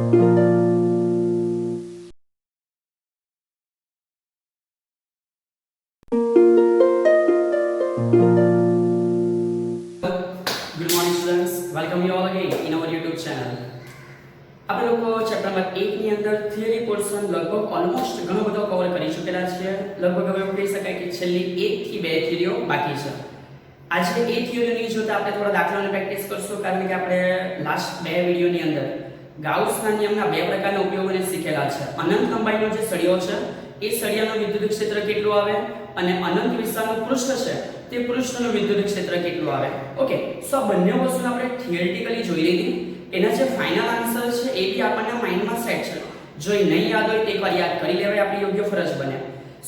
Good morning students, welcome you all again in our YouTube channel. આપણે લોકો chapter number 1 ની અંદર theory portion લગભગ ઓલમોસ્ટ ઘણો બધો કવર કરી ચૂકેલા છે. લગભગ હવે એવું કહી શકાય કે છેલ્લી 1 થી 2 થિયરીઓ બાકી છે. આજે એ થિયરીની જોતા આપણે થોડા દાખલાઓની પ્રેક્ટિસ કરશું, કારણ કે આપણે લાસ્ટ 2 વિડિયોની અંદર ગાઉસના નિયમના બે પ્રકારના ઉપયોગોને શીખેલા છે. અનંત લંબાઈનો જે સળિયો છે એ સળિયાનું વિદ્યુત ક્ષેત્ર કેટલું આવે અને અનંત વિસ્તારનું પૃષ્ઠ છે તે પૃષ્ઠનું વિદ્યુત ક્ષેત્ર કેટલું આવે. ઓકે, સો આ બંને વસ્તુ આપણે થિયરિટિકલી જોઈ લીધી. એના જે ફાઇનલ આન્સર છે એ બી આપણને માઇન્ડમાં સેટ છે. જો એ નહીં યાદ હોય તો એકવાર યાદ કરી લેવાય, આપણી યોગ્ય ફરજ બને.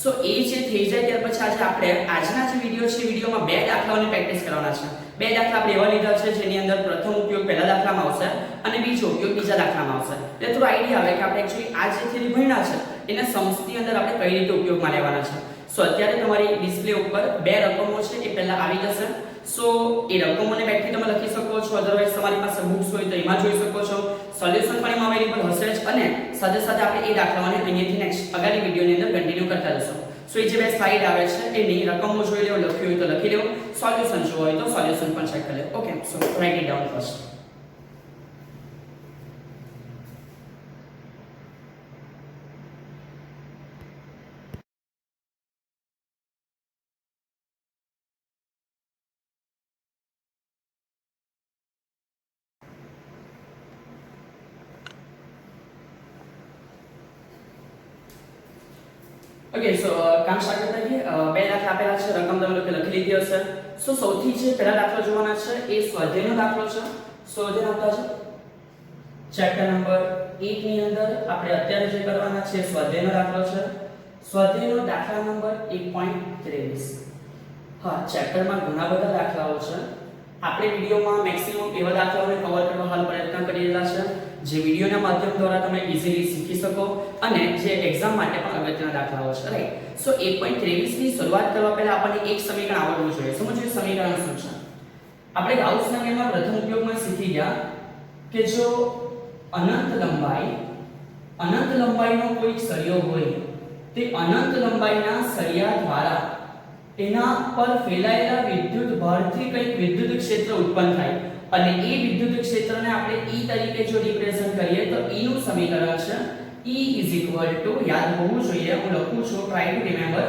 સો એ જે થઈ જાય ત્યાર પછી આજે આપણે આજના જે વિડિયો છે વિડિયોમાં બે દાખલાઓની પ્રેક્ટિસ કરવાના છે. બે દાખલા આપણે એવા લીધા છે જેની અંદર પ્રથમ ઉપયોગ પહેલા દાખલામાં આવશે અને બીજો ઉપયોગ બીજા દાખલામાં આવશે. એટલે થોડો આઈડિયા આવે કે આપણે એક્ચ્યુઅલી આ જે થિયરી ભણ્યા છે એને સમજની અંદર આપણે કઈ રીતે ઉપયોગમાં લેવાના છે. સો અત્યારે તમારી ડિસ્પ્લે ઉપર બે રકમો છે એ પહેલા આવી જશે. સો એ રકમોને બેઠી તમે લખી શકો છો, અધરવાઇઝ તમારી પાસે બુક્સ હોય તો એમાં જોઈ શકો છો. સોલ્યુશન પણ એમાં અવેલેબલ હશે જ અને સાથે સાથે આપણે એ દાખલાઓને અહીંયાથી નેક્સ્ટ આગળની વિડિયોની અંદર કન્ટિન્યુ કરતા જશું. સો એ જે બે સ્લાઇડ આવે છે એની રકમો જોઈ લેવો, લખ્યું હોય તો લખી લેવો, સોલ્યુશન જોવું હોય તો સોલ્યુશન પણ ચેક કરી લેવો. Okay, so write it down first. Okay, so કામ સ્ટાર્ટ કરતા જઈએ. બે દાખલા આપેલા છે, રકમ તમે લોકો લખી લીધી હશે. સો સૌથી જે પહેલા દાખલો જોવાના છે એ સ્વાધ્યાયનો દાખલો છે. સ્વાધ્યાય આપતા છે ચેપ્ટર નંબર 8 ની અંદર આપણે અત્યારે જે કરવાના છે સ્વાધ્યાયનો દાખલો છે. સ્વાધ્યાયનો દાખલા નંબર 1.23. હા, ચેપ્ટરમાં ઘણા બધા દાખલાઓ છે. આપણે વિડિયોમાં મેક્સિમમ એવા દાખલાઓને કવર કરવા હાલ પ્રયત્ન કરી રહ્યા છે જે વિડિયોના માધ્યમ દ્વારા તમે ઈઝીલી શીખી શકો અને જે એક્ઝામ માટે પણ અગત્યના દાખલાઓ છે, રાઈટ. સો 1.23 ની શરૂઆત કરવા પહેલા આપણને એક સમીકરણ આવડવું જોઈએ. સમજો સમીકરણ શું છે. આપણે ગાઉસના નિયમના પ્રથમ ઉપયોગમાં શીખી ગયા કે જો અનંત લંબાઈનો કોઈ સળિયો હોય તે અનંત લંબાઈના સળિયા દ્વારા એના પર ફેલાયેલા વિદ્યુત ભારથી કંઈક વિદ્યુત ક્ષેત્ર ઉત્પન્ન થાય અને એ વિદ્યુત ક્ષેત્રને આપણે E તરીકે જો રિપ્રેઝન્ટ કરીએ તો E નું સમીકરણ છે E યાદ હોવું જોઈએ, હું લખું છું, try to remember,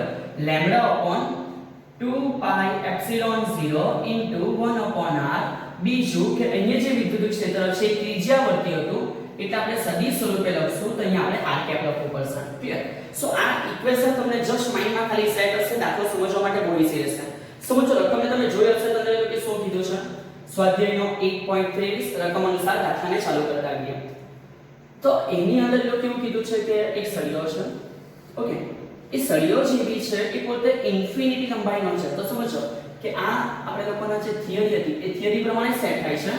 λ/2 pi epsilon 0 1/r. બીજું કે અહીંયા જે વિદ્યુત ક્ષેત્ર છે ત્રિજ્યાવર્તી હતું એટલે આપણે સદિશ સ્વરૂપે લખશું તો અહીંયા આપણે r લખવું પડશે. ક્લિયર? સો આ ઇક્વેશન તમને જસ્ટ માઇન્ડમાં ખાલી સેટ હશે, દાખલો સમજવા માટે બહુ ઈઝી રહેશે. સમજો રકમને તમે જોઈ હશે તો તમને કે શું કીધું છે. સ્વાધ્યાયનો 1.23 રકમ અનુસાર દાખલાને ચાલુ કરતા ગયા. તો એની અંદર લોકો કેવું કીધું છે કે એક સળિયો છે. ઓકે, એ સળિયો જે બી છે એ પોતે ઇન્ફિનિટી લંબાઈનો છે. તો સમજો કે આ આપણે લોકોના જે થિયરી હતી એ થિયરી પ્રમાણે સેટ થાય છે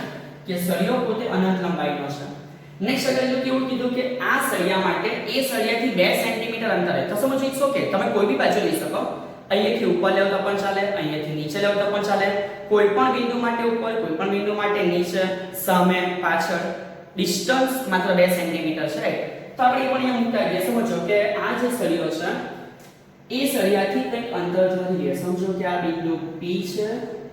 કે સળિયો પોતે અનંત લંબાઈનો છે. નેક્સ્ટ આગળ લોકો કેવું કીધું કે આ સળિયા માટે એ સળિયાથી 2 સેન્ટીમીટર અંતરે, તો સમજો ઇટ્સ ઓકે, તમે કોઈ બી બાજુ લઈ શકો. અહીંયાથી ઉપર લેવ તો પણ ચાલે, અહીંયાથી નીચે લેવ તો પણ ચાલે. કોઈ પણ બિંદુ માટે ઉપર, કોઈ પણ બિંદુ માટે નીચે, સામે, પાછળ, ડિસ્ટન્સ માત્ર 2 સેન્ટીમીટર છે, રાઈટ. તો આપણે એ પણ અહીંયા મૂકતા જઈએ. સમજો કે આ જે સળિયો છે એ સળિયાથી કંઈક અંતર જો લઈએ. સમજો કે આ બિંદુ P છે,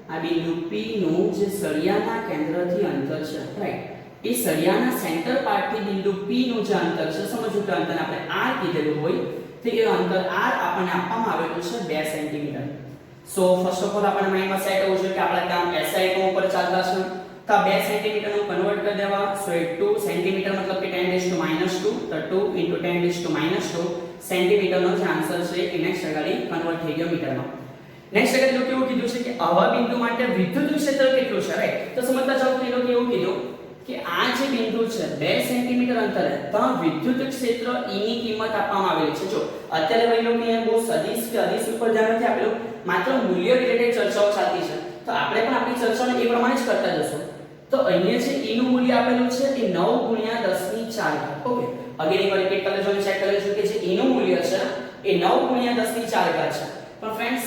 આ બિંદુ P નું જે સળિયાના કેન્દ્રથી અંતર છે, રાઈટ. એ સળિયાના સેન્ટર પાર્ટથી બિંદુ P નું જે અંતર છે, સમજો કે અંતર આપણે r કીધેલું હોય તો એ અંતર r આપણને આપવામાં આવેલું છે 2 centimetre. So first of all આપણને માઇન્ડમાં સેટ હોવું જોઈએ કે આપણા કામ SI એકમો ઉપર ચાલતા છે તો 2 સેન્ટીમીટર નું કન્વર્ટ કરી દેવા. સો એ 2 સેન્ટીમીટર મતલબ કે 10⁻², તો 2 * 10⁻². સેન્ટીમીટરનો જે આન્સર છે એ નેક્સ્ટ આગળ કન્વર્ટ થઈ ગયો મીટરમાં. નેક્સ્ટ આગળ લોકો કેવું કીધું છે કે આવા બિંદુ માટે વિદ્યુત ક્ષેત્ર કેટલું છે, રાઈટ. તો સમજતા જાઓ કે લોકો એવું કીધું કે આ જે બિંદુ છે 2 સેન્ટીમીટર અંતરે ત્યાં વિદ્યુત ક્ષેત્ર E ની કિંમત આપવામાં આવેલી છે. જો અત્યારે ભાઈ લોકો અહીંયા બહુ સદિશ કે અદિશ ઉપર ધ્યાન નથી આપેલું, માત્ર મૂલ્ય રિલેટેડ ચર્ચાઓ ચાલતી છે તો આપણે પણ આપણી ચર્ચાને એ પ્રમાણે જ કરતા જશું. તો અહીંયા જે E નું મૂલ્ય આપેલું છે એ 9 × 10⁴. ઓકે, અગેન એકવાર રિપીટ કરી લેજો અને ચેક કરી લેજો કે જે E નું મૂલ્ય છે એ 9 × 10⁴ છે. પણ ફ્રેન્ડ્સ,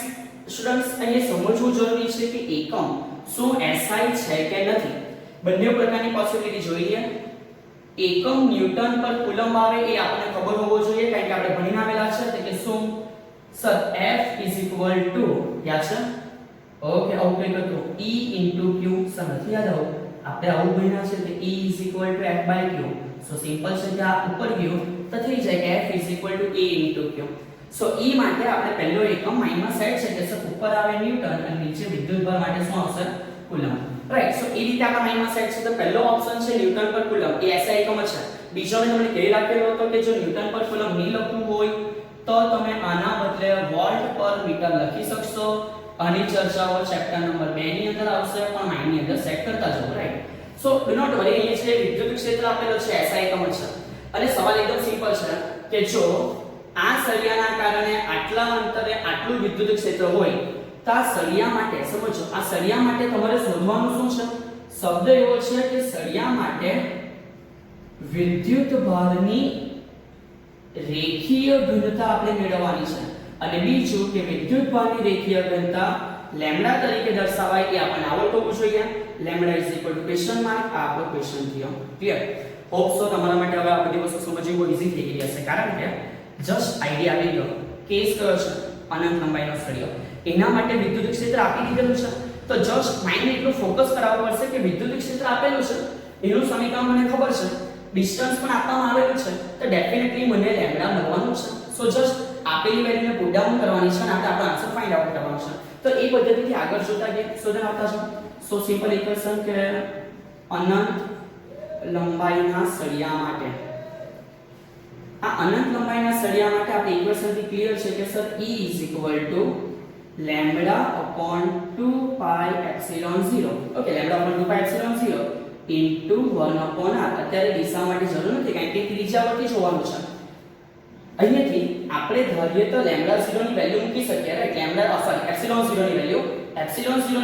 સ્ટુડન્ટ્સ અહીંયા સમજવું જરૂરી છે કે એકમ શું SI છે કે નથી. બંને પ્રકારની પોસિબિલિટી જોઈ લઈએ. એકમ ન્યૂટન પર કુલમ્બ આવે એ આપણને ખબર હોવો જોઈએ કારણ કે આપણે ભણીને આવેલા છે એટલે કે શું સર F યાદ છે ઓકે આવું કંઈક હતું E q સર નથી યાદ આવું આપણે આવું ભણ્યા છે કે E F/q સો સિમ્પલ છે કે આ ઉપર ગયું તો થઈ જાય F A q so E માટે આપણે પહેલો એકમ માઇનસ સેટ છે કે સર ઉપર આવે ન્યૂટન અને નીચે વિદ્યુતભાર માટે શું આવશે કુલમ્બ રાઈટ સો એ રીતે આપણે માઇનસ સેટ છે તો પહેલો ઓપ્શન છે ન્યૂટન પર કુલમ્બ એ એસઆઈ એકમ છે બીજો મેં તમને કહી રાખેલો હતો કે જો ન્યૂટન પર કુલમ્બ નહીં લખવું હોય તો તમે આના બદલે વોલ્ટ પર મીટર લખી શકશો આની ચર્ચાઓ ચેપ્ટર નંબર 2 ની અંદર આવશે પણ માઇન્ડ ની અંદર સેટ કરતા જાઓ રાઈટ સો ડુ નોટ વરી અહીંયા છે વિદ્યુત ક્ષેત્ર આપેલો છે એસઆઈ એકમ છે અને સવાલ એકદમ સિમ્પલ છે કે જો આ સળિયાના કારણે આટલા અંતરે આટલું વિદ્યુત ક્ષેત્ર હોય તો આ સળિયા માટે સમજો આ સળિયા માટે તમારે શોધવાનું શું છે શબ્દ એવો છે કે સળિયા માટે વિદ્યુત ભારની રેખીય ઘનતા આપણે મેળવવાની છે અને બીજું કે વિદ્યુત ભારની રેખીય ઘનતા લેમ્ડા તરીકે દર્શાવાય એ આપણને આવડતું હોવું જોઈએ લેમ્ડા ક્વેશ્ચન માર્ક આ આપણો ક્વેશ્ચન થયો ક્લિયર હોપ સો તમારા માટે હવે આ બધી વસ્તુ સમજવી બહુ ઈઝી થઈ ગઈ હશે કારણ કે જસ્ટ આઈડિયા આવી ગયો કેસ કયો છે અનંત લંબાઈનો સળિયો એના માટે વિદ્યુત ક્ષેત્ર આપી દીધેલું છે તો જસ્ટ માઇન્ડ એટલું ફોકસ કરાવવું પડશે કે વિદ્યુત ક્ષેત્ર આપેલું છે એનું સમીકરણ મને ખબર છે ડિસ્ટન્સ પણ આપવામાં આવેલું છે તો ડેફિનેટલી મને લેમ્ડા મળવાનું છે સો જસ્ટ આપેલી વેલ્યુને પુટ ડાઉન કરવાની છે અને આપણે આપણો આન્સર ફાઇન્ડ આઉટ કરવાનો છે તો એ પદ્ધતિથી આગળ જોતા ગયા શોધન આવતા છો સો સિમ્પલ ઇક્વેશન કે અનંત લંબાઈના સળિયા માટે આ અનંત લંબાઈના સળિયા માટે આપણે ઇક્વેશન થી ક્લિયર છે કે sir E λ/2πε0 okay λ/2πε0 into 1/r અત્યારે દિશા માટે જરૂર નથી કારણ કે ત્રિજ્યાવર્તી જોવાનું છે અહીંયાથી આપણે ધારીએ તો λ0 ની વેલ્યુ મૂકી શકીએ રાઈટ ε0 ની વેલ્યુ ε0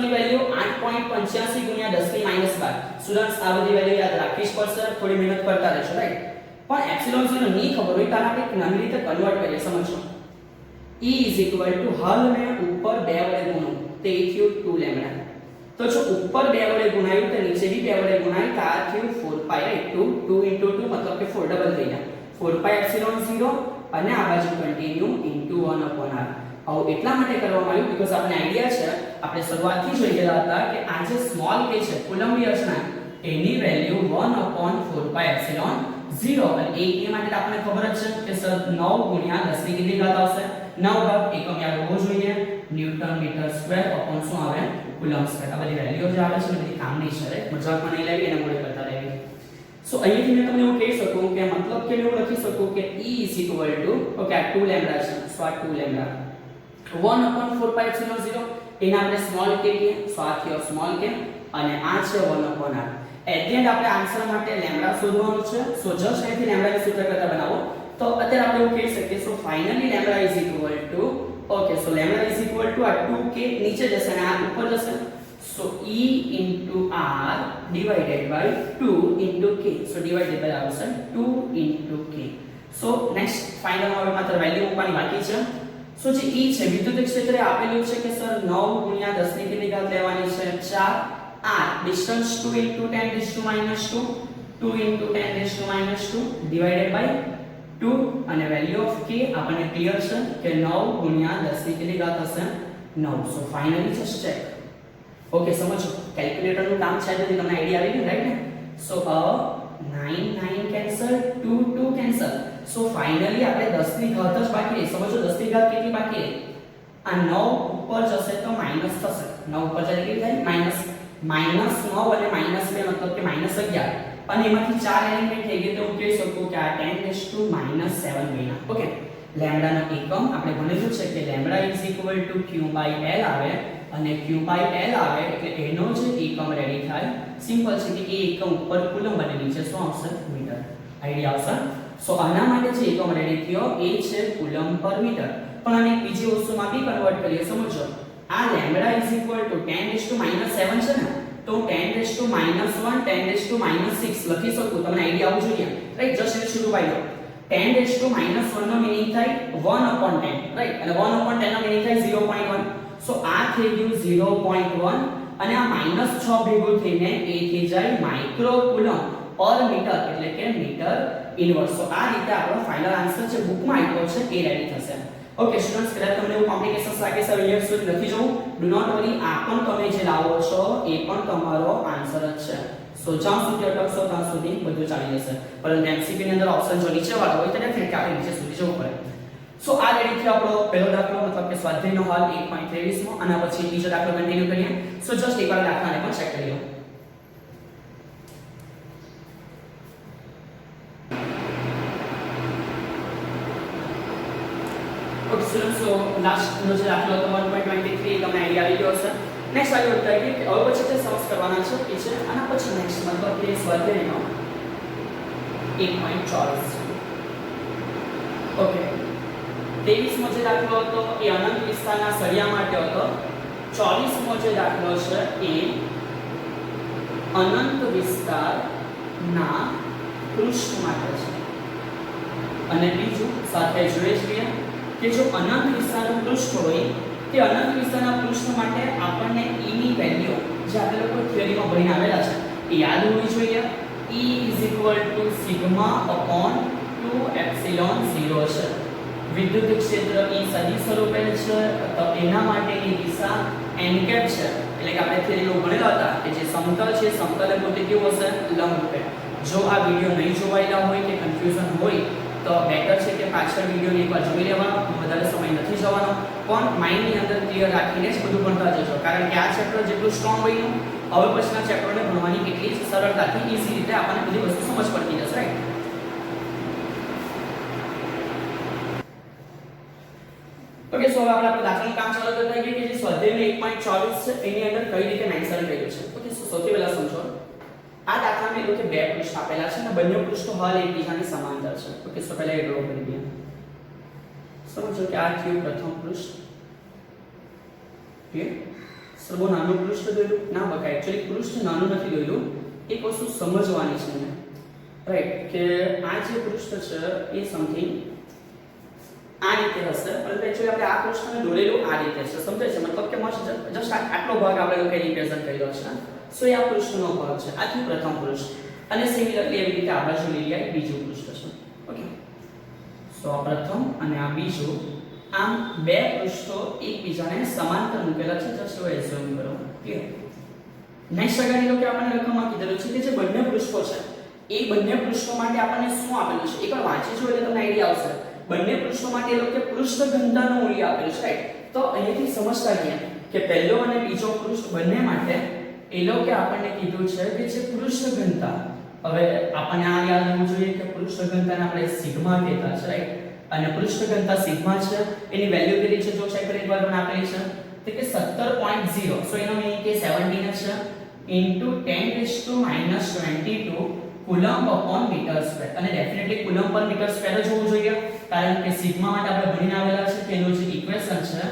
ની વેલ્યુ 8.85 × 10 - 12 સ્ટુડન્ટ્સ આ બધી વેલ્યુ યાદ રાખવી જ પડશે થોડી મહેનત કરતા રહેશો રાઈટ પણ ε0 નહીં ખબર હોય તો આપણે નાની રીતે કન્વર્ટ કરીએ સમજો E હાલ મેં ઉપર 2 વડે ગુણું તે થયું 2 λ તો જો ઉપર 2 વડે ગુણાયું તો નીચે બી 2 વડે ગુણાય તો આ થયું 4π રાઈટ 2 × 2 મતલબ કે 4 ડબલ થઈ ગયા 4π ε0 અને આ બાજુ કન્ટિન્યુ ઇન્ટુ 1/r આવું એટલા માટે કરવામાં આવ્યું બીકોઝ આપણને આઈડિયા છે આપણે શરૂઆતથી જોઈ ગયા હતા કે આ જે સ્મોલ કે છે કુલમ્બની રચના એની વેલ્યુ 1/4πε0 અને એ માટે આપણને ખબર જ છે કે સર 9 × 10 ની કેટલી ઘાત આવશે 9 ભાગ એકમ યાદ હોવો જોઈએ ન્યૂટન મીટર સ્ક્વેર અપોન શું આવે કુલમ્બ સ્ક્વેર આ બધી વેલ્યુ જે આવે છે ને બધી કામની છે રાઈટ મજાકમાં નહીં લેવી એને મોડે કરતા લેવી સો અહીંથી મેં તમને એવું કહી શકું કે મતલબ કે એવું લખી શકું કે E ઓકે આ 2 લેમ્ડા છે સો આ 2 લેમ્ડા 1/4πε0 એના આપણે સ્મોલ કે કહીએ સો આ થયો સ્મોલ કે અને આ છે 1/r એટ ધ એન્ડ આપણે આન્સર માટે લેમ્ડા શોધવાનું છે સો જસ્ટ અહીંથી લેમ્ડાની સૂત્ર કરતા બનાવો તો અત્યારે આપણે એવું કહી શકીએ so finally lambda okay so lambda આ 2k નીચે જશે અને આ ઉપર જશે સો E r divided by 2 k so divided by આવશે 2 k સો નેક્સ્ટ ફાઇનલ હવે માત્ર વેલ્યુ મૂકવાની બાકી છે સો જે E છે વિદ્યુત ક્ષેત્રે આપેલું છે કે સર 9 × 10 ની કેટલી ઘાત લેવાની છે 4 r ડિસ્ટન્સ 2 × 10 2 × 10 2 divided by 2 અને વેલ્યુ ઓફ k આપણને ક્લિયર છે કે 9 × 10 ની કેટલી ઘાત હશે 9 so finally just check okay સમજો કેલ્ક્યુલેટર નું કામ છે તેથી તમને આઈડિયા આવી ગયો રાઈટ ને સો 9 9 કેન્સલ 2 2 કેન્સલ સો ફાઇનલી આપણે 10 ની ઘાત જ બાકી રહી સમજો 10 ની ઘાત કેટલી બાકી રહી આ 9 ઉપર જશે તો માઈનસ થશે 9 ઉપર જાય કેટલી થાય માઈનસ -9 અને -2 મતલબ કે -11 અને એમાંથી 4 એલિમેન્ટ થઈ ગયું તો હું કહી શકું કે આ 10⁻⁻7 બન્યા ઓકે લેમ્ડાનો એકમ આપણે ભણેલું છે કે લેમ્ડા q/l આવે અને q/l આવે એટલે એનો જે એકમ રેડી થાય સિમ્પલ છે કે એ એકમ ઉપર કુલમ્બ અને નીચે શું આવશે મીટર આઈડિયા આવશે સો આના માટે જે એકમ રેડી થયો એ છે કુલમ્બ પર મીટર પણ આને બીજી વસ્તુમાં બી કન્વર્ટ કરીએ સમજો આ લેમ્ડા =10⁻⁷ છે ને તો 10⁻⁻1 10⁻�6 લખી શકું તમને આઈડિયા આવવું જોઈએ રાઈટ જસ્ટ એને શરૂ પાઈ દો 10⁻⁻1 નો મીનિંગ થાય 1/10 રાઈટ અને 1/10 નો મીનિંગ થાય 0.1 સો આ થઈ ગયું 0.1 અને આ -6 ભેગું થઈને એ થઈ જાય માઇક્રો કુલમ્બ પર મીટર એટલે કે મીટર ઇનવર્સ. તો આ રીતે આપણો ફાઇનલ આન્સર જે બુકમાં આપ્યો છે એ રેડી થશે. ઓકે સ્ટુડન્ટ્સ, કદાચ તમને એવું કોમ્પ્લિકેશન્સ લાગે છે અહીંયા સુધી નથી જોવું, ડુ નોટ વરી, આ પણ તમે જે લાવો છો એ પણ તમારો આન્સર જ છે. સો જ્યાં સુધી અટકશો ત્યાં સુધી બધું ચાલી જશે, પરંતુ એમસીક્યુ ની અંદર ઓપ્શન જો નીચે વાળો હોય તો ડેફિનેટલી આપણે નીચે સુધી જવું પડે. સો આ રેડી થયો આપણો પહેલો દાખલો, મતલબ કે સ્વાધ્યાયનો હાલ 1.23 માં, અને પછી બીજો દાખલો કન્ટિન્યુ કરીએ. સો જસ્ટ એકવાર દાખલાને પણ ચેક કરી લો. ઓકે સ્ટુડન્ટ્સ, સો લાસ્ટનો જે દાખલો હતો 1.23 તમને આઈડિયા આવી ગયો હશે. નેક્સ્ટ આગળ વધતા કે હવે પછી જે સમજ કરવાના છે એ છે આના પછી નેક્સ્ટ મતલબ કે સ્વાધ્યાયનો 1.24. ઓકે 23મો જે દાખલો હતો એ અનંત વિસ્તારના સળિયા માટે હતો. 24મો જે દાખલો છે એ અનંત વિસ્તારના પૃષ્ઠ માટે છે. અને બીજું સાથે જોઈએ છીએ કે જો અનંત વિસ્તારનું પૃષ્ઠ હોય તે અનંત વિસ્તારના પૃષ્ઠ માટે આપણને e ની વેલ્યુ જે આપણે લોકો થિયરીમાં ભણીને આવેલા છે એ યાદ હોવી જોઈએ. E સિગ્મા અપોન 2 એપ્સિલોન 0 છે. વિદ્યુત ક્ષેત્ર E સદિશ સ્વરૂપે છે, તો એના માટેની દિશા n કેપ છે. એટલે કે આપણે થિયરીમાં ભણેલા હતા કે જે સમતલ છે સમતલે પોતે કેવું હશે, લંબરૂપે. જો આ વિડિયો નહીં જોવાયેલા હોય કે કન્ફ્યુઝન હોય તો બેટર છે કે પાછળ વિડિયોને એકવાર જોઈ લેવાનો, વધારે સમય નથી જવાનો, પણ માઇન્ડની અંદર ક્લિયર રાખીને જ બધું ભણતા જજો. કારણ કે આ ચેપ્ટર જેટલું સ્ટ્રોંગ હોય હવે પછીના ચેપ્ટરને ભણવાની કેટલી સરળતાથી ઈઝી રીતે આપણને બધી વસ્તુ સમજ પડતી જશે, રાઈટ? ઓકે સો હવે આપણે દાખલાનું કામ ચાલુ કરતા હોઈએ કે જે સ્વાધ્યાયનો 1.24 છે એની અંદર કઈ રીતે મેન્શન કર્યું છે. ઓકે સો સૌથી પહેલા સમજો આ દાખલામાં એ લોકો બે પૃષ્ઠ આપેલા છે અને બંને પૃષ્ઠો હાલ એકબીજાને સમાંતર છે. ઓકે સો પહેલા એ ડ્રો કરી દઈએ. સમજો કે આ થયું પ્રથમ પૃષ્ઠ. ક્લિયર? સર બહુ નાનું પૃષ્ઠ દોર્યું ના બકાય, એકચ્યુઅલી પૃષ્ઠ નાનું નથી દોર્યું, એક વસ્તુ સમજવાની છે ને, રાઈટ? કે આ જે પૃષ્ઠ છે એ સમથિંગ આ રીતે હશે, પરંતુ એકચ્યુઅલી આપણે આ પૃષ્ઠને દોરેલું આ રીતે છે, સમજાય છે? મતલબ કે જસ્ટ આટલો ભાગ આપણે લોકોએ રિપ્રેઝન્ટ કર્યો છે. સો એ આ પૃષ્ઠનો ભાગ છે, આ થયું પ્રથમ પૃષ્ઠ. અને સિમિલરલી એવી રીતે આ બાજુ લઈ લઈએ બીજું પૃષ્ઠ છે. ઓકે સો આ પ્રથમ અને આ બીજું, આમ બે પૃષ્ઠો એકબીજાને સમાંતર મૂકેલા છે. જસ્ટ હવે એઝ્યુમ કરો. ક્લિયર? નેક્સ્ટ આગળ લો કે આપણને લખવામાં કીધેલું છે કે જે બંને પૃષ્ઠો છે એ બંને પૃષ્ઠો માટે આપણને શું આપેલું છે એકવાર વાંચી જો એટલે તમને આઈડિયા આવશે. બંને પૃષ્ઠો માટે એ લોકો પૃષ્ઠ ઘનતાનું મૂલ્ય આપેલું છે, રાઈટ? તો અહીંયાથી સમજતા ગયા કે પહેલો અને બીજો પૃષ્ઠ બંને માટે એ લોકો આપણને કીધું છે કે જે પૃષ્ઠ ઘનતા, હવે આપણને આ યાદ હોવું જોઈએ કે પૃષ્ઠ ઘનતાને આપણે સિગ્મા કહેતા છે, રાઈટ? અને પૃષ્ઠ ઘનતા સિગ્મા છે, એની વેલ્યુ કેટલી છે જો ચેક કરી એકવાર મને આપેલી છે તો કે 17.0. સો એનો મીનિંગ કે 17 છે into 10⁻22 coulomb upon metre square. અને ડેફિનેટલી કુલમ્બ પર મીટર સ્ક્વેર જ હોવું જોઈએ, કારણ કે સિગ્મા માટે આપણે ભણીને આવેલા છે કે એનું જે ઇક્વેશન છે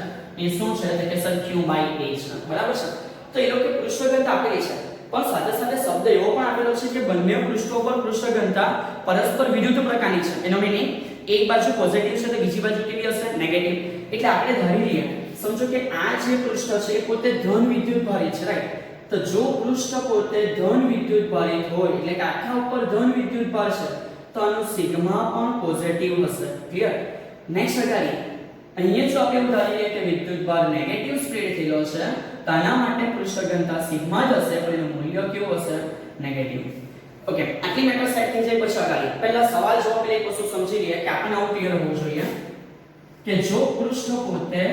એ શું છે તો કે સર q/a છે, બરાબર છે? તો એ લોકો પૃષ્ઠ ઘનતા આપેલી છે, પણ સાથે સાથે શબ્દ એવો પણ આપેલો છે કે બંને પૃષ્ઠો પર પૃષ્ઠ ઘનતા પરસ્પર વિરુદ્ધ પ્રકારની છે. એનો મીનિંગ એક બાજુ પોઝિટિવ છે તો બીજી બાજુ કેવી હશે, નેગેટિવ. એટલે આપણે ધારી લઈએ, સમજો કે આ જે પૃષ્ઠ છે એ પોતે ધન વિદ્યુત ભારિત છે, રાઈટ? તો જો પૃષ્ઠ પોતે ધન વિદ્યુત ભારિત હોય એટલે કે આખા ઉપર ધન વિદ્યુત ભાર છે તો આનું સિગ્મા પણ પોઝિટિવ હશે. ક્લિયર? નેક્સ્ટ અગાડી અહીંયા જો આપણે ધારી લઈએ કે વિદ્યુત ભાર નેગેટિવ સ્પ્રેડ થયેલો છે તો આના માટે પૃષ્ઠ ઘનતા સિગ્મા જ હશે, પણ એનું મૂલ્ય કેવું હશે, નેગેટિવ. ઓકે આટલી મેટર સેટ થઈ જાય પછી અગાડી પહેલા સવાલ જવાબ એટલે એક વસ્તુ સમજી લઈએ કે આપણને આવું ક્લિયર હોવું જોઈએ કે જો પૃષ્ઠ પોતે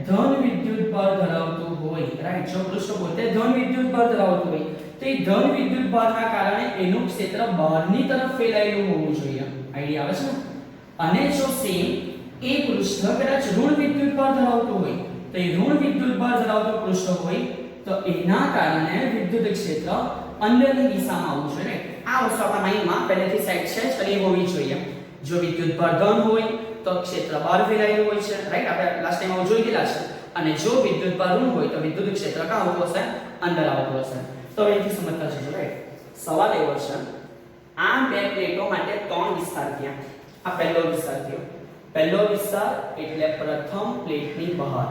ધન વિદ્યુત ભાર ધરાવતું હોય, રાઈટ? જો પૃષ્ઠ પોતે ધન વિદ્યુત ભાર ધરાવતું હોય તો એ ધન વિદ્યુત ભારના કારણે એનું ક્ષેત્ર બહારની તરફ ફેલાયેલું હોવું જોઈએ. આઈડિયા આવે છે? અને જો સેમ એ પૃષ્ઠ કદાચ ઋણ વિદ્યુત ભાર ધરાવતું હોય તો એ ઋણ વિદ્યુત ભાર ધરાવતું પૃષ્ઠ હોય તો એના કારણે વિદ્યુત ક્ષેત્ર અંદરની દિશામાં આવવું જોઈએ. આ વસ્તુ આપણા માઇન્ડમાં પહેલેથી સેટ છે જ અને એ હોવી જોઈએ. જો વિદ્યુત ભાર ધન હોય તો ક્ષેત્ર બહાર ફેલાયેલું હોય છે, રાઈટ? આપણે લાસ્ટ ટાઈમ આવું જોઈ ગયેલા છે. અને જો વિદ્યુત ભાર ઋણ હોય તો વિદ્યુત ક્ષેત્ર ક્યાં આવતું હશે, અંદર આવતું હશે. તો અહીંથી સમજતા જજો, રાઈટ? સવાલ એવો છે આ બે પ્લેટો માટે ત્રણ વિસ્તાર થયા. આ પહેલો વિસ્તાર થયો. પહેલો વિસ્તાર એટલે પ્રથમ પ્લેટની બહાર.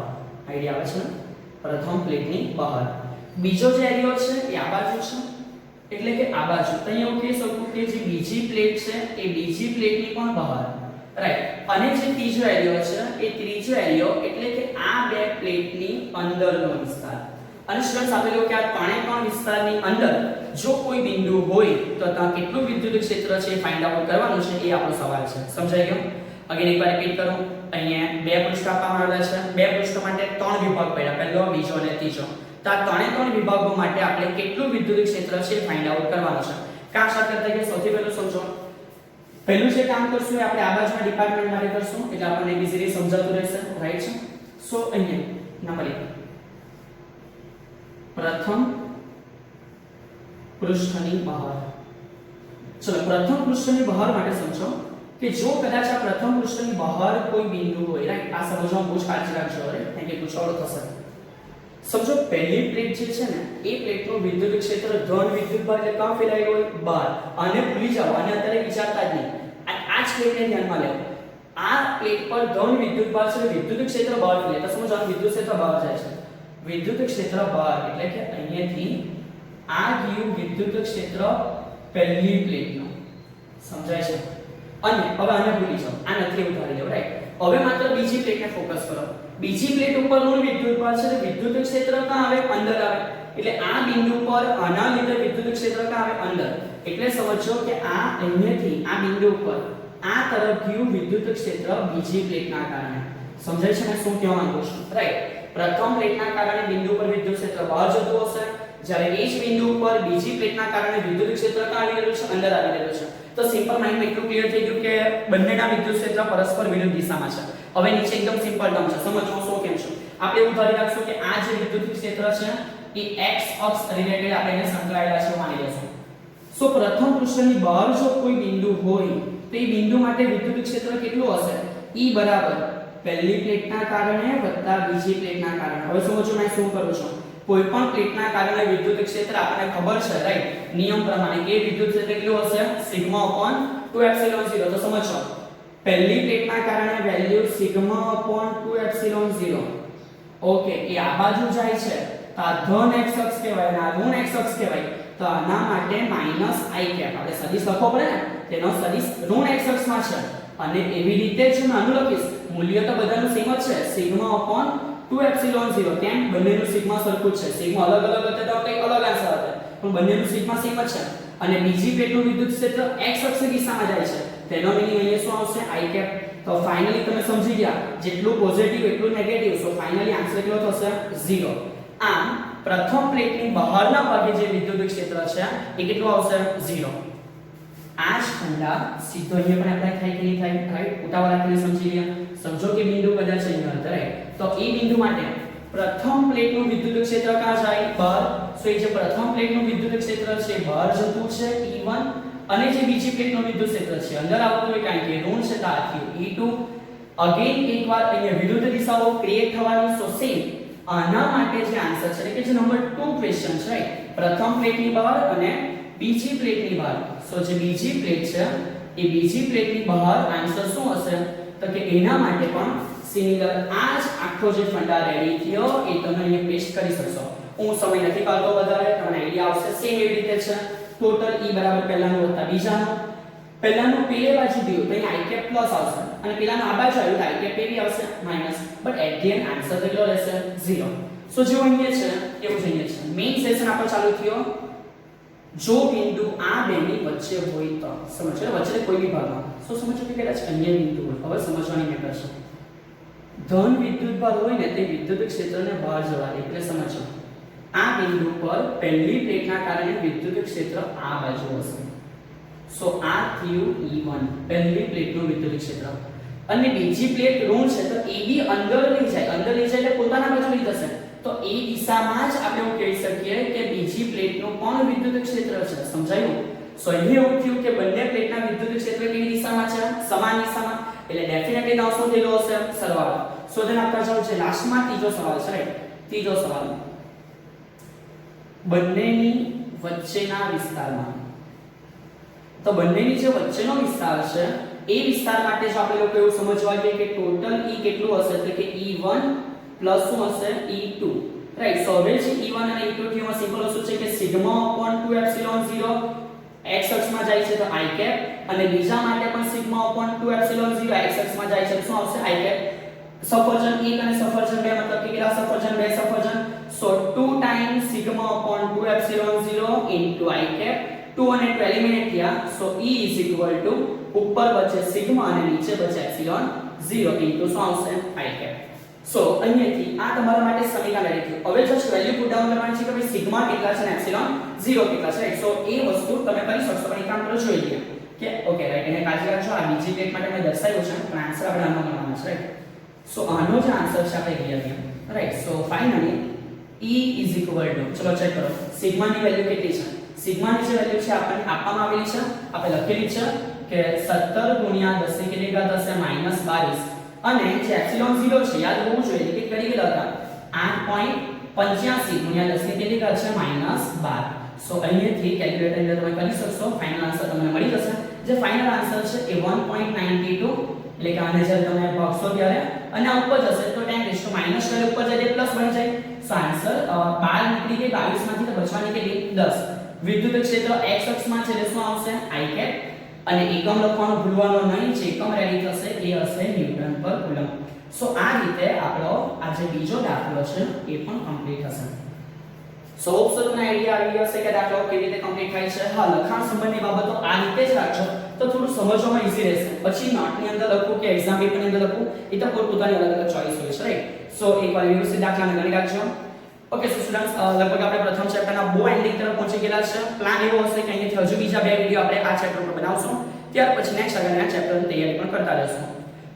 આઈડિયા આવે છે? પ્રથમ પ્લેટની બહાર. બીજો જે એરિયો છે એ આ બાજુ છે એટલે કે આ બાજુ. તો અહીંયા હું કહી શકું કે જે બીજી પ્લેટ છે એ બીજી પ્લેટની પણ બહાર, રાઈટ. અને જે ત્રીજો એરિયો છે એ ત્રીજો એરિયો એટલે કે આ બે પ્લેટની અંદરનો વિસ્તાર. અને સ્ટુડન્ટ્સ આપણે લોકો કે આ ત્રણે વિસ્તારની અંદર જો કોઈ બિંદુ હોય તો ત્યાં કેટલું વિદ્યુત ક્ષેત્ર છે એ ફાઇન્ડ આઉટ કરવાનું છે, એ આપણો સવાલ છે. સમજાઈ ગયો? અગેન એકવાર રિપીટ કરું. અહીંયા બે પૃષ્ઠ આપવામાં આવેલા છે. બે પૃષ્ઠ માટે ત્રણ વિભાગ પડ્યા, પહેલો, બીજો અને ત્રીજો. તો આ ત્રણ વિભાગો માટે આપણે કેટલું વિદ્યુત ક્ષેત્ર છે એ ફાઇન્ડ આઉટ કરવાનું છે. કામ સ્ટાર્ટ કરતા કે સૌથી પહેલું સમજો. પહેલું જે કામ કરશું એ આપણે આ બાજુના ડિપાર્ટમેન્ટ માટે કરશું એટલે આપણને ઇઝીલી સમજાતું રહેશે, રાઈટ છે. સો અહીંયા નંબર 1 પ્રથમ પૃષ્ઠની બહાર. ચલો પ્રથમ પૃષ્ઠની બહાર માટે સમજો કે જો કદાચ આ પ્રથમ પૃષ્ઠની બહાર કોઈ બિંદુ હોય, રાઈટ. આ સમજવામાં બહુ કાળજી રાખજો, રાઈટ. કારણ કે પૂછાડો થશે. સમજો પહેલી પ્લેટ જે છે ને એ પ્લેટનું વિદ્યુત ક્ષેત્ર ધન વિદ્યુત ભાર એટલે કાં ફેલાયેલું હોય બહાર. આને ભૂલી જાઓ, આને અત્યારે વિચારતા જ નહીં. આ જ પ્લેટને ધ્યાનમાં લેવો. આ પ્લેટ પર ધન વિદ્યુત ભાર છે, વિદ્યુત ક્ષેત્ર બહાર ફેલાય. તો સમજો આ વિદ્યુત ક્ષેત્ર બહાર જાય છે. વિદ્યુત ક્ષેત્ર બહાર એટલે કે અહીંયાથી આ ગયું વિદ્યુત ક્ષેત્ર પહેલી પ્લેટનું. સમજાય છે? અને હવે આને ભૂલી જાઓ, આ નથી ઉધારી લેવું, રાઈટ. હવે માત્ર બીજી પ્લેટને ફોકસ કરો. બીજી પ્લેટ ઉપર ઋણ વિદ્યુત ભાર છે, વિદ્યુત ક્ષેત્ર ક્યાં આવે? અંદર આવે. એટલે આ બિંદુ પર આના લીધે વિદ્યુત ક્ષેત્ર ક્યાં આવે? અંદર. એટલે સમજો કે આ અહીંયાથી આ બિંદુ પર આ તરફ ગયું વિદ્યુત ક્ષેત્ર બીજી પ્લેટના કારણે. સમજાય છે ને શું કહેવા માંગુ છું? રાઈટ. પ્રથમ પ્લેટના કારણે બિંદુ પર વિદ્યુત ક્ષેત્ર બહાર જતું હશે, જ્યારે એ જ બિંદુ પર બીજી પ્લેટના કારણે વિદ્યુત ક્ષેત્ર ક્યાં આવી રહ્યું છે? અંદર આવી રહ્યું છે. તો સિમ્પલ માઇન્ડમાં એટલું ક્લિયર થઈ ગયું કે બંનેના વિદ્યુત ક્ષેત્ર પરસ્પર વિરુદ્ધ દિશામાં છે. હવે નીચે એકદમ સિમ્પલ ટર્મ છે, સમજવું શું કેમ છું. આપણે એવું ધારી રાખશું કે આ જે વિદ્યુત ક્ષેત્ર છે એ x અક્ષ રિલેટેડ આપણે એને સંકળાયેલા છે માની લેશું. સો પ્રથમ પૃષ્ઠની બહાર જો કોઈ બિંદુ હોય તો એ બિંદુ માટે વિદ્યુત ક્ષેત્ર કેટલું હશે? E બરાબર પહેલી પ્લેટના કારણે વત્તા બીજી પ્લેટના કારણે. હવે સમજો મેં શું કરું છું. કોઈ પણ પ્લેટના કારણે વિદ્યુત ક્ષેત્ર આપણને ખબર છે, રાઈટ. નિયમ પ્રમાણે કે વિદ્યુત ક્ષેત્ર કેટલું હશે? Sigma upon 2 epsilon 0. તો સમજો પહેલી પ્લેટના કારણે value sigma upon 2 epsilon 0. Okay, એ આ બાજુ જાય છે તો આ ધન x અક્ષ કહેવાય અને આ ઋણ x અક્ષ કહેવાય. તો આના માટે માઈનસ i કેપ આપણે સદિશ લખવો પડે ને, તેનો સદિશ ઋણ x અક્ષમાં છે. અને એવી રીતે જ હું આનું લખીશ, મૂલ્ય તો બધાનું સેમ જ છે, સિગ્મા અપોન 2 એપ્સિલોન 0. કેમ? બંનેનું સિગ્મા સરખું જ છે. સિગ્મા અલગ અલગ હતા તો કંઈક અલગ આન્સર હતો, પણ બંનેનું સિગ્મા સેમ જ છે. અને બીજી પ્લેટનું વિદ્યુત ક્ષેત્ર x અક્ષની દિશામાં જાય છે, તેનો મીનિંગ અહીંયા શું આવશે? i cap. તો ફાઇનલી તમે સમજી ગયા, જેટલું પોઝિટિવ એટલું નેગેટિવ. સો ફાઇનલી આન્સર કેટલો થશે? 0. આમ પ્રથમ પ્લેટની બહારના ભાગે જે વિદ્યુત ક્ષેત્ર છે એ કેટલું આવશે? 0. આ જ ખંડા સીધો અહીંયા પણ એપ્લાય થાય કે નહીં થાય? રાઈટ. ઉતાવળ રાખીને સમજી ગયા. સમજો કે બિંદુ કદાચ અહીંયા હતા, રાઈટ. તો એ બિંદુ માટે પ્રથમ પ્લેટનું વિદ્યુત ક્ષેત્ર ક્યાં જાય? બહાર. સો એ જે પ્રથમ પ્લેટનું વિદ્યુત ક્ષેત્ર છે બહાર જતું છે E1, અને જે બીજી પ્લેટનું વિદ્યુત ક્ષેત્ર છે અંદર આવતું હોય કારણ કે ઋણ છે તો આ થયું E2. અગેન એકવાર અહીંયા વિરુદ્ધ દિશાઓ ક્રિએટ થવાની. સો સેમ આના માટે જે આન્સર છે કે જે નંબર 2 ક્વેશ્ચન છે, રાઈટ. પ્રથમ પ્લેટની બહાર અને બીજી પ્લેટની બહાર. સો જે બીજી પ્લેટ છે એ બીજી પ્લેટની બહાર આન્સર શું હશે? તો કે એના માટે પણ સિમિલર આ જ આખો જે ફંડા રેડી થયો એ તમે અહીંયા પેસ્ટ કરી શકશો. હું સમય નથી કાઢતો વધારે, તમને આઈડિયા આવશે. સેમ એવી રીતે છે. ટોટલ E બરાબર પહેલાનું વત્તા બીજાનું. પહેલાનું પેલે બાજુ ગયું તો અહીં i કેપ પ્લસ આવશે અને પેલાનું આ બાજુ આવ્યું તો i કેપ બી આવશે minus. But at the end answer કેટલો રહેશે? 0. સો જો અહીંયા છે એવું જ અહીંયા છે. મેઇન સેશન આપણો ચાલુ થયો. જો બિંદુ આ બેની વચ્ચે હોય તો સમજો, વચ્ચે કોઈ બી ભાગમાં. સો સમજો કે કદાચ અન્ય બિંદુ હોય. હવે સમજવાની મેં કરશું. ધન વિદ્યુત ભાર હોય ને તે વિદ્યુત ક્ષેત્રને બહાર જવા દે. એટલે સમજો આ બિંદુ પર પહેલી પ્લેટના કારણે વિદ્યુત ક્ષેત્ર આ બાજુ હશે. સો આ થયું E1 પહેલી પ્લેટનું વિદ્યુત ક્ષેત્ર. અને બીજી પ્લેટ ઋણ છે તો એ બી અંદર લઈ જાય. અંદર લઈ જાય એટલે પોતાના બાજુ લઈ જશે. તો એ દિશામાં જ આપણે એવું કહી શકીએ કે બીજી પ્લેટનું પણ વિદ્યુત ક્ષેત્ર છે. સમજાયું? સો અહીં એવું થયું કે બંને પ્લેટના વિદ્યુત ક્ષેત્ર કેવી દિશામાં છે? સમાન દિશામાં. એટલે ડેફિનેટલી નામ શું થયેલો હશે? સરવાળો. સો ધેન આપણે જાવ છે લાસ્ટમાં ત્રીજો સવાલ છે, રાઈટ. ત્રીજો સવાલ બંનેની વચ્ચેના વિસ્તારમાં. તો બંનેની જે વચ્ચેનો વિસ્તાર છે એ વિસ્તાર માટે જો આપણે લોકો એવું સમજવા જોઈએ કે ટોટલ E કેટલું હશે? તો કે E1 પ્લસ શું હશે? E2. રાઈટ. સો હવે જે E1 અને E2 થી એમાં સિમ્પલ વસ્તુ છે કે સિગ્મા અપોન 2 એપ્સિલોન 0 x અક્ષમાં જાય છે તો i કેપ, અને બીજા માટે પણ સિગ્મા અપોન 2 એપ્સિલોન 0 x અક્ષમાં જાય છે શું આવશે i કેપ. સફરજન 1 અને સફરજન 2 મતલબ કે કેટલા સફરજન 2 સફરજન. So 2 times sigma upon 2 epsilon 0 into i cap. 2 અને 2 એલિમિનેટ થયા. So E is equal to ઉપર બચે સિગ્મા અને નીચે બચે એપ્સિલોન 0 ઇન્ટુ શું આવશે i કેપ. સો અહીંયાથી આ તમારા માટે સમીકરણ રેડી થયું. હવે જસ્ટ વેલ્યુ પુટ ડાઉન કરવાની છે કે ભાઈ સિગ્મા કેટલા છે અને એપ્સિલોન 0 કેટલા છે, રાઈટ. સો એ વસ્તુ તમે કરી શકશો પણ એક કામ કરો જોઈ લઈએ કે ઓકે રાઈટ. એને કાળજી રાખજો, આ બીજી પ્લેટ માટે મેં દર્શાવ્યું છે પણ આન્સર આપણે આનો કરવાનો છે, રાઈટ. સો આનો જે આન્સર છે આપણે લઈ આવીએ, right. So finally E is equal two, ચલો ચેક કરો, સિગ્માની વેલ્યુ કેટલી છે. સિગ્માની જે વેલ્યુ છે આપણને આપવામાં આવેલી છે, આપણે લખેલી છે કે 17 ગુણ્યા 10 ની કેટલી ઘાત હશે -22, અને જે એપ્સિલોન 0 છે યાદ હોવું જોઈએ કે કરી ગયેલા હતા 8.85 ગુણ્યા 10 ની કેટલી ઘાત છે -12. સો અહીંયાથી કેલ્ક્યુલેટર અંદર તમે કરી શકશો, ફાઇનલ આન્સર તમને મળી જશે. જે ફાઇનલ આન્સર છે એ 1.92, એટલે કે આને જ્યારે તમે ભાગશો ત્યારે અને આ ઉપર જશે તો 10 રેશિયો માઈનસ કરે ઉપર જાય પ્લસ બની જાય. સો આન્સર 12 નીકળી ગઈ, 22 માંથી તો બચવાની કેટલી 10. વિદ્યુત ક્ષેત્ર x અક્ષમાં છે એટલે શું આવશે i કેપ, અને એકમ લખવાનું ભૂલવાનો નહીં, જે એકમ રેડી થશે એ હશે ન્યૂટન પર કુલમ. સો આ રીતે આપણો આ જે બીજો દાખલો છે એ પણ કમ્પ્લીટ થશે. સો તમને આઈડિયા આવી ગયો હશે કે દાખલો કેવી રીતે કમ્પ્લીટ થાય છે. હા, લખાણ સંબંધની બાબતો આ રીતે જ રાખજો તો થોડું સમજવામાં ઈઝી રહેશે. પછી નોટની અંદર લખવું કે એક્ઝામ પેપરની અંદર લખવું એ તો પોતપોતાની અલગ અલગ ચોઇસ હોય છે, રાઈટ. સો એકવાર વ્યવસ્થિત દાખલાને ગણી રાખજો. ઓકે સો સ્ટુડન્ટ્સ, લગભગ આપણે પ્રથમ ચેપ્ટરના બહુ એન્ડિંગ તરફ પહોંચી ગયેલા છે. પ્લાન એવો હશે કે અહીંયાથી હજુ બીજા 2 વિડિયો આપણે આ ચેપ્ટર પર બનાવશું, ત્યાર પછી નેક્સ્ટ આગળના ચેપ્ટરની તૈયારી પણ કરતા રહેશું.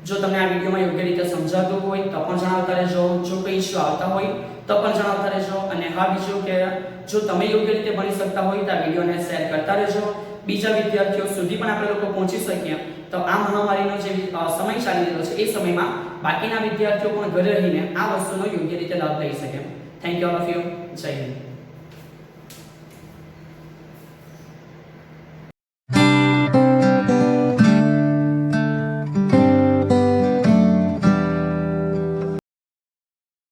જો તમને આ વિડિયોમાં યોગ્ય રીતે સમજાતું હોય તો પણ જણાવતા રહેજો, જો કોઈ ઇશ્યુ આવતા હોય તો પણ જણાવતા રહેજો. અને હા, બીજું કે જો તમે યોગ્ય રીતે ભણી શકતા હોય તો આ વિડિયોને શેર કરતા રહેજો, બીજા વિદ્યાર્થીઓ સુધી પણ આપણે લોકો પહોંચી શકીએ. તો આ મહામારીનો જે સમય ચાલી રહ્યો છે એ સમયમાં બાકીના વિદ્યાર્થીઓ પણ ઘરે રહીને આ વસ્તુનો યોગ્ય રીતે લાભ લઈ શકે. Thank you all of you. જય હિન્દ.